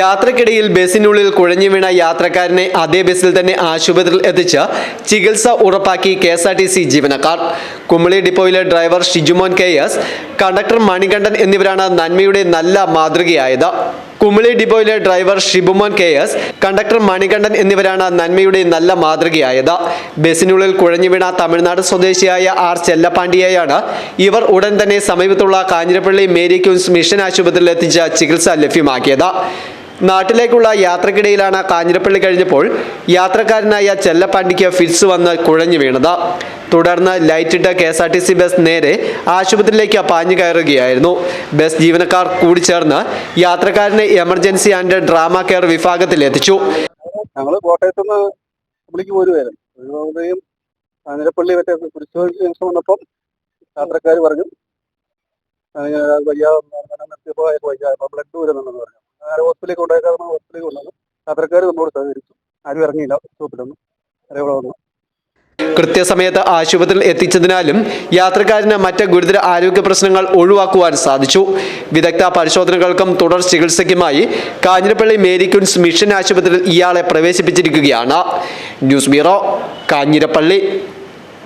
യാത്രക്കിടയിൽ ബസിനുള്ളിൽ കുഴഞ്ഞു വീണ യാത്രക്കാരനെ അതേ ബസിൽ തന്നെ ആശുപത്രിയിൽ എത്തിച്ച് ചികിത്സ ഉറപ്പാക്കി KSRTC ജീവനക്കാർ. കുമളി ഡിപ്പോയിലെ driver Shijumon KS, conductor Manikandan എന്നിവരാണ് നന്മയുടെ നല്ല മാതൃകയായത്. കുമളി ഡിപ്പോയിലെ driver Shibumon KS, conductor Manikandan എന്നിവരാണ് നന്മയുടെ നല്ല മാതൃകയായത്. ബസിനുള്ളിൽ കുഴഞ്ഞു വീണ തമിഴ്നാട് സ്വദേശിയായ R. ചെല്ലപ്പാണ്ടിയെയാണ് ഇവർ ഉടൻ തന്നെ സമീപത്തുള്ള കാഞ്ഞിരപ്പള്ളി മേരി ക്യൂൻസ് മിഷൻ ആശുപത്രിയിൽ എത്തിച്ച് ചികിത്സ ലഭ്യമാക്കിയത്. നാട്ടിലേക്കുള്ള യാത്രക്കിടയിലാണ് കാഞ്ഞിരപ്പള്ളി കഴിഞ്ഞപ്പോൾ യാത്രക്കാരനായ ചെല്ലപ്പാണ്ടിക്ക് ഫിറ്റ്സ് വന്ന് കുഴഞ്ഞു വീണത്. തുടർന്ന് ലൈറ്റിട്ട KSRTC ബസ് നേരെ ആശുപത്രിയിലേക്ക് പാഞ്ഞു കയറുകയായിരുന്നു. ബസ് ജീവനക്കാർ കൂടി ചേർന്ന് യാത്രക്കാരനെ എമർജൻസി ആൻഡ് ഡ്രാമ കെയർ വിഭാഗത്തിൽ എത്തിച്ചു. ഞങ്ങൾ കോട്ടയത്തുനിന്ന് കുമളിക്ക് പോരുമായിരുന്നു. കാഞ്ഞിരപ്പള്ളി മറ്റേ കുരിശ് വന്നപ്പം യാത്രക്കാർ പറഞ്ഞു ബ്ലഡ് വരുന്നുണ്ടെന്ന് പറഞ്ഞു. ഹോസ്പിറ്റലിൽ കൊണ്ടുപോയേക്കാവുന്ന ഹോസ്പിറ്റലിൽ കൊണ്ടുവന്നു. യാത്രക്കാർ നമ്മളോട് സഹകരിച്ചു. ആരും ഇറങ്ങിയില്ല സ്റ്റോപ്പിലൊന്നും. ഇവിടെ വന്നു കൃത്യസമയത്ത് ആശുപത്രിയിൽ എത്തിച്ചതിനാലും യാത്രക്കാരന് മറ്റ് ഗുരുതര ആരോഗ്യ പ്രശ്നങ്ങൾ ഒഴിവാക്കുവാൻ സാധിച്ചു. വിദഗ്ധ പരിശോധനകൾക്കും തുടർ ചികിത്സയ്ക്കുമായി കാഞ്ഞിരപ്പള്ളി മേരി ക്യൂൻസ് മിഷൻ ആശുപത്രിയിൽ ഇയാളെ പ്രവേശിപ്പിച്ചിരിക്കുകയാണ്. News bureau, Kanjirappally.